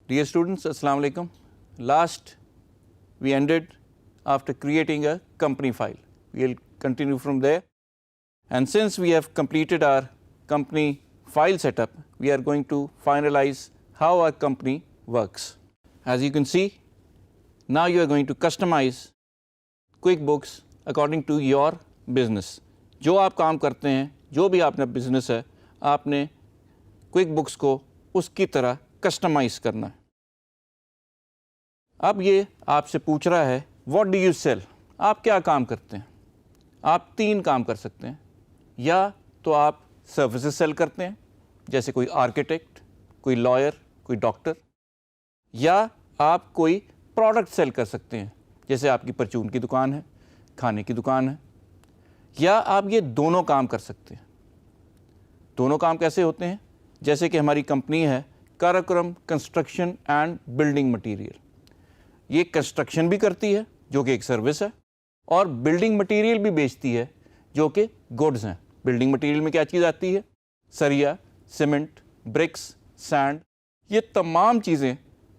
Dear students, Assalamu alaikum. Last we ended after creating a company file. We'll continue from there. And since we have completed our company file setup, we are going to finalize how our company works. As you can see, now you are going to customize QuickBooks according to your business. جو آپ کام کرتے ہیں, جو بھی آپ نے business ہے, آپ نے QuickBooks کو اس کی طرح کسٹمائز کرنا ہے. اب یہ آپ سے پوچھ رہا ہے واٹ ڈو یو سیل, آپ کیا کام کرتے ہیں. آپ 3 کام کر سکتے ہیں. یا تو آپ سروسز سیل کرتے ہیں, جیسے کوئی آرکیٹیکٹ, کوئی لائر, کوئی ڈاکٹر. یا آپ کوئی پروڈکٹ سیل کر سکتے ہیں, جیسے آپ کی پرچون کی دکان ہے, کھانے کی دکان ہے. یا آپ یہ دونوں کام کر سکتے ہیں. دونوں کام کیسے ہوتے ہیں؟ جیسے کہ ہماری کمپنی ہے کاراکورم کنسٹرکشن اینڈ بلڈنگ مٹیریل. یہ کنسٹرکشن بھی کرتی ہے جو کہ ایک سروس ہے, اور بلڈنگ مٹیریل بھی بیچتی ہے جو کہ گڈز ہیں. بلڈنگ مٹیریل میں کیا چیز آتی ہے؟ سریا, سیمنٹ, برکس, سینڈ. یہ تمام چیزیں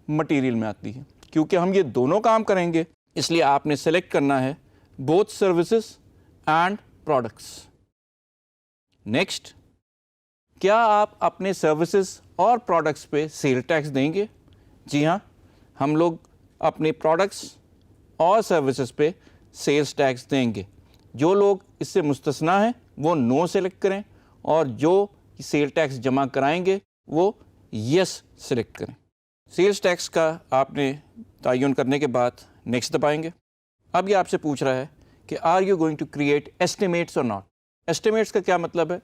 مٹیریل میں آتی ہیں. کیونکہ ہم یہ دونوں کام کریں گے, اس لیے آپ نے سلیکٹ کرنا ہے both services and products. Next, کیا آپ اپنے سروسز اور پروڈکٹس پہ سیل ٹیکس دیں گے؟ جی ہاں, ہم لوگ اپنے پروڈکٹس اور سروسز پہ سیلز ٹیکس دیں گے. جو لوگ اس سے مستثنا ہیں وہ نو سلیکٹ کریں, اور جو سیل ٹیکس جمع کرائیں گے وہ یس سلیکٹ کریں. سیلز ٹیکس کا آپ نے تعین کرنے کے بعد نیکسٹ دبائیں گے. اب یہ آپ سے پوچھ رہا ہے کہ are you going to create estimates or not. Estimates کا کیا مطلب ہے؟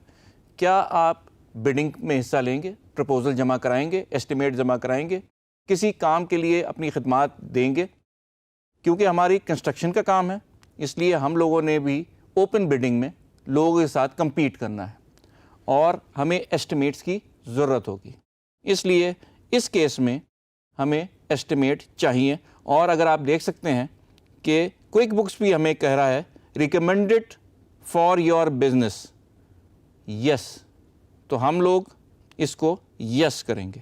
کیا آپ بڈنگ میں حصہ لیں گے, پرپوزل جمع کرائیں گے, ایسٹیمیٹ جمع کرائیں گے, کسی کام کے لیے اپنی خدمات دیں گے؟ کیونکہ ہماری کنسٹرکشن کا کام ہے, اس لیے ہم لوگوں نے بھی اوپن بڈنگ میں لوگوں کے ساتھ کمپیٹ کرنا ہے, اور ہمیں ایسٹیمیٹس کی ضرورت ہوگی. اس لیے اس کیس میں ہمیں ایسٹیمیٹ چاہیے. اور اگر آپ دیکھ سکتے ہیں کہ کوئک بکس بھی ہمیں کہہ رہا ہے ریکمینڈڈ فار یور بزنس, یس, تو ہم لوگ اس کو یس کریں گے.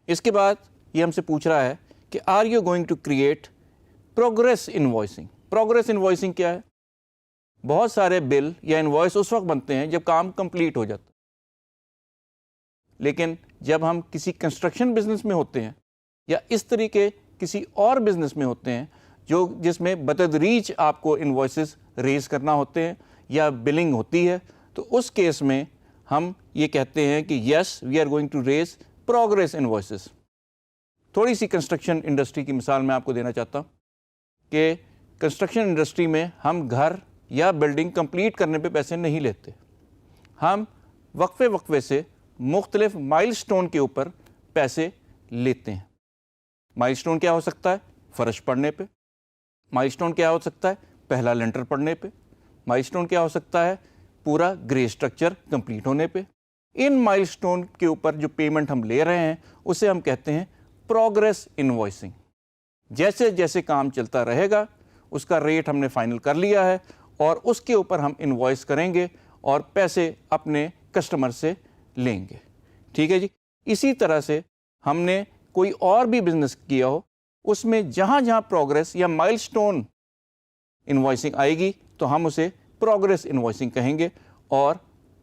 اس کے بعد یہ ہم سے پوچھ رہا ہے کہ are you going to create progress invoicing. Progress invoicing کیا ہے؟ بہت سارے بل یا انوائس اس وقت بنتے ہیں جب کام کمپلیٹ ہو جاتا ہے, لیکن جب ہم کسی کنسٹرکشن بزنس میں ہوتے ہیں یا اس طریقے کسی اور بزنس میں ہوتے ہیں جس میں بتدریج آپ کو انوائسز ریز کرنا ہوتے ہیں یا بلنگ ہوتی ہے, تو اس کیس میں ہم یہ کہتے ہیں کہ yes we are going to raise progress invoices. تھوڑی سی کنسٹرکشن انڈسٹری کی مثال میں آپ کو دینا چاہتا ہوں کہ کنسٹرکشن انڈسٹری میں ہم گھر یا بلڈنگ کمپلیٹ کرنے پہ پیسے نہیں لیتے. ہم وقفے سے مختلف مائل سٹون کے اوپر پیسے لیتے ہیں. مائل سٹون کیا ہو سکتا ہے؟ فرش پڑنے پہ. مائل سٹون کیا ہو سکتا ہے؟ پہلا لینٹر پڑنے پہ. مائل سٹون کیا ہو سکتا ہے؟ پورا گرے سٹرکچر کمپلیٹ ہونے پہ. ان مائل سٹون کے اوپر جو پیمنٹ ہم لے رہے ہیں اسے ہم کہتے ہیں پروگریس انوائسنگ. جیسے جیسے کام چلتا رہے گا اس کا ریٹ ہم نے فائنل کر لیا ہے, اور اس کے اوپر ہم انوائس کریں گے اور پیسے اپنے کسٹمر سے لیں گے. ٹھیک ہے جی. اسی طرح سے ہم نے کوئی اور بھی بزنس کیا ہو, اس میں جہاں جہاں پروگریس یا مائل سٹون انوائسنگ آئے گی تو ہم اسے پروگریس انوائسنگ کہیں گے, اور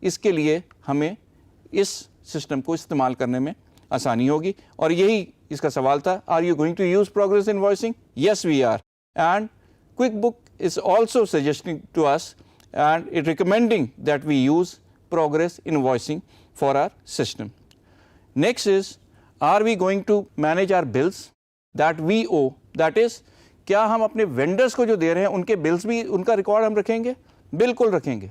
اس کے لیے ہمیں اس سسٹم کو استعمال کرنے میں آسانی ہوگی. اور یہی اس کا سوال تھا, are you going to use progress invoicing? Yes we are. And QuickBooks is also suggesting to us and it recommending that we use progress invoicing for our system. Next is are we going to manage our bills that we owe. That is, کیا ہم اپنے vendors کو جو دے رہے ہیں ان کے bills بھی, ان کا ریکارڈ ہم رکھیں گے؟ بالکل رکھیں گے.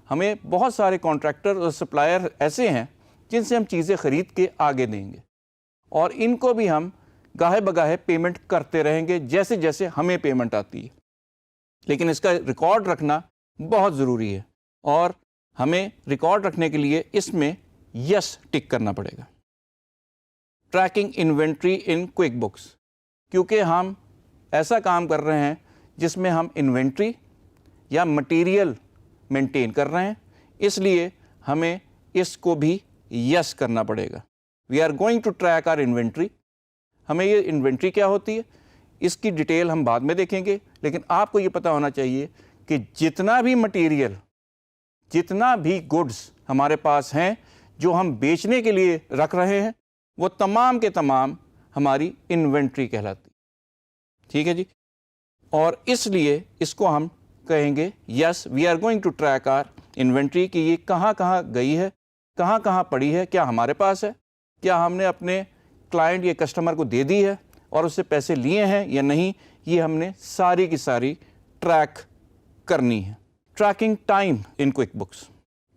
ہمیں بہت سارے کانٹریکٹر اور سپلائر ایسے ہیں جن سے ہم چیزیں خرید کے آگے دیں گے, اور ان کو بھی ہم گاہے بگاہے پیمنٹ کرتے رہیں گے جیسے جیسے ہمیں پیمنٹ آتی ہے. لیکن اس کا ریکارڈ رکھنا بہت ضروری ہے, اور ہمیں ریکارڈ رکھنے کے لیے اس میں یس ٹک کرنا پڑے گا. ٹریکنگ انوینٹری ان کوئک بکس, کیونکہ ہم ایسا کام کر رہے ہیں جس میں ہم انوینٹری یا مٹیریل مینٹین کر رہے ہیں, اس لیے ہمیں اس کو بھی یس کرنا پڑے گا. We are going to track our inventory ہمیں یہ انوینٹری کیا ہوتی ہے اس کی ڈیٹیل ہم بعد میں دیکھیں گے، لیکن آپ کو یہ پتہ ہونا چاہیے کہ جتنا بھی مٹیریل، جتنا بھی گڈز ہمارے پاس ہیں جو ہم بیچنے کے لیے رکھ رہے ہیں، وہ تمام کے تمام ہماری انوینٹری کہلاتی، ٹھیک ہے جی. اور اس لیے اس کو ہم کہیں گے yes we are going to track our inventory, کہ یہ کہاں کہاں گئی ہے، کہاں کہاں پڑی ہے، کیا ہمارے پاس ہے، کیا ہم نے اپنے کلائنٹ یا کسٹمر کو دے دی ہے اور اس سے پیسے لیے ہیں یا نہیں، یہ ہم نے ساری کی ساری ٹریک کرنی ہے. ٹریکنگ ٹائم ان کوئک بکس.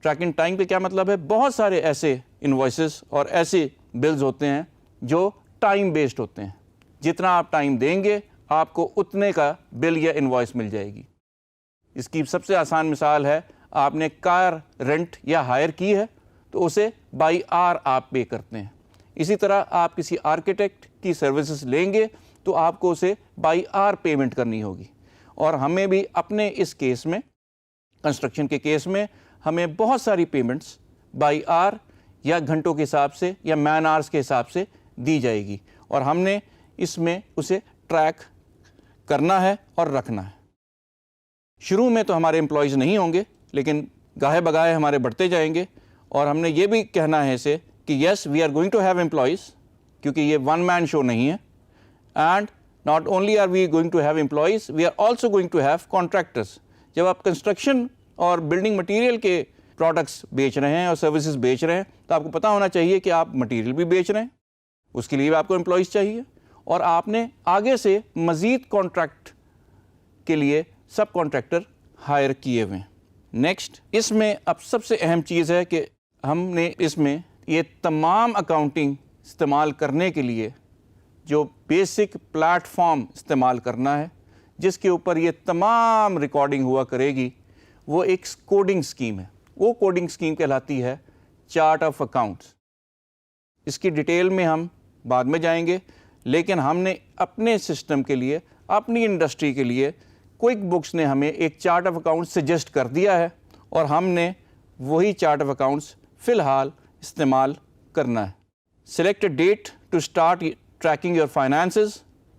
ٹریکنگ ٹائم کا کیا مطلب ہے؟ بہت سارے ایسے انوائسز اور ایسے بلز ہوتے ہیں جو ٹائم بیسڈ ہوتے ہیں. جتنا آپ ٹائم دیں گے آپ کو اتنے کا بل یا انوائس مل جائے گی. اس کی سب سے آسان مثال ہے، آپ نے کار رینٹ یا ہائر کی ہے تو اسے بائی آر آپ پے کرتے ہیں. اسی طرح آپ کسی آرکیٹیکٹ کی سروسز لیں گے تو آپ کو اسے بائی آر پیمنٹ کرنی ہوگی. اور ہمیں بھی اپنے اس کیس میں، کنسٹرکشن کے کیس میں، ہمیں بہت ساری پیمنٹس بائی آر یا گھنٹوں کے حساب سے یا مین آرز کے حساب سے دی جائے گی، اور ہم نے اس میں اسے ٹریک کرنا ہے اور رکھنا ہے. شروع میں تو ہمارے امپلائیز نہیں ہوں گے، لیکن گاہے بگاہے ہمارے بڑھتے جائیں گے، اور ہم نے یہ بھی کہنا ہے اسے کہ yes we are going to have employees, کیونکہ یہ ون مین شو نہیں ہے. And not only are we going to have employees, we are also going to have contractors. جب آپ کنسٹرکشن اور بلڈنگ مٹیریل کے پروڈکٹس بیچ رہے ہیں اور سروسز بیچ رہے ہیں تو آپ کو پتہ ہونا چاہیے کہ آپ مٹیریل بھی بیچ رہے ہیں، اس کے لیے بھی آپ کو امپلائیز چاہیے، اور آپ نے آگے سے مزید کانٹریکٹ کے لیے سب کانٹریکٹر ہائر کیے ہوئے ہیں. نیکسٹ، اس میں اب سب سے اہم چیز ہے کہ ہم نے اس میں یہ تمام اکاؤنٹنگ استعمال کرنے کے لیے جو بیسک پلیٹ فارم استعمال کرنا ہے، جس کے اوپر یہ تمام ریکارڈنگ ہوا کرے گی، وہ ایک کوڈنگ سکیم ہے. وہ کوڈنگ سکیم کہلاتی ہے چارٹ آف اکاؤنٹس. اس کی ڈیٹیل میں ہم بعد میں جائیں گے، لیکن ہم نے اپنے سسٹم کے لیے، اپنی انڈسٹری کے لیے، کوئک بکس نے ہمیں ایک چارٹ آف اکاؤنٹس سجیسٹ کر دیا ہے، اور ہم نے وہی چارٹ آف اکاؤنٹس فی الحال استعمال کرنا ہے. Select a date to start tracking your finances,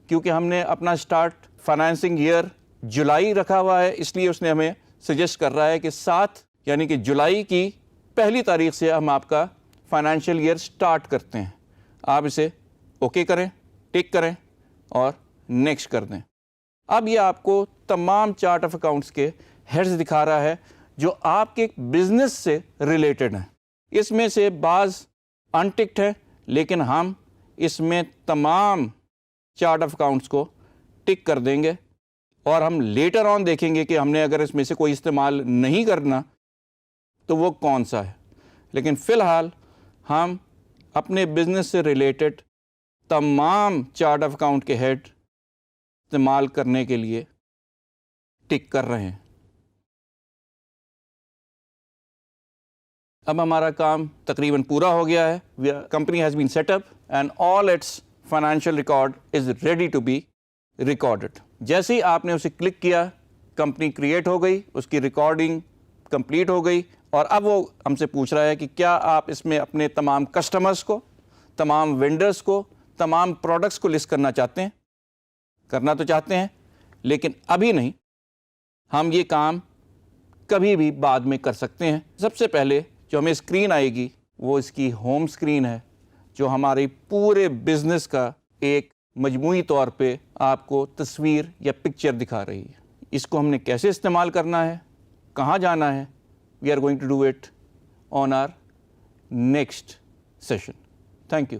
کیونکہ ہم نے اپنا اسٹارٹ فائنانسنگ ایئر جولائی رکھا ہوا ہے، اس لیے اس نے ہمیں سجیسٹ کر رہا ہے کہ 7 یعنی کہ جولائی کی پہلی تاریخ سے ہم آپ کا فائنینشیل ایئر سٹارٹ کرتے ہیں. آپ اسے اوکے کریں، ٹک کریں اور نیکسٹ کر دیں. اب یہ آپ کو تمام چارٹ آف اکاؤنٹس کے ہیڈز دکھا رہا ہے جو آپ کے بزنس سے ریلیٹڈ ہیں. اس میں سے بعض انٹکڈ ہیں، لیکن ہم اس میں تمام چارٹ آف اکاؤنٹس کو ٹک کر دیں گے، اور ہم لیٹر آن دیکھیں گے کہ ہم نے اگر اس میں سے کوئی استعمال نہیں کرنا تو وہ کون سا ہے. لیکن فی الحال ہم اپنے بزنس سے ریلیٹڈ تمام چارٹ آف اکاؤنٹ کے ہیڈ استعمال کرنے کے لیے ٹک کر رہے ہیں. اب ہمارا کام تقریباً پورا ہو گیا ہے. Company has been set up and all its financial record is ready to be recorded. جیسے ہی آپ نے اسے کلک کیا، کمپنی کریٹ ہو گئی، اس کی ریکارڈنگ کمپلیٹ ہو گئی، اور اب وہ ہم سے پوچھ رہا ہے کہ کیا آپ اس میں اپنے تمام کسٹمرز کو، تمام وینڈرز کو، تمام پروڈکٹس کو لسٹ کرنا چاہتے ہیں. کرنا تو چاہتے ہیں، لیکن ابھی نہیں. ہم یہ کام کبھی بھی بعد میں کر سکتے ہیں. سب سے پہلے جو ہمیں اسکرین آئے گی وہ اس کی ہوم اسکرین ہے، جو ہمارے پورے بزنس کا ایک مجموعی طور پہ آپ کو تصویر یا پکچر دکھا رہی ہے. اس کو ہم نے کیسے استعمال کرنا ہے، کہاں جانا ہے، we are going to do it on our next session. Thank you.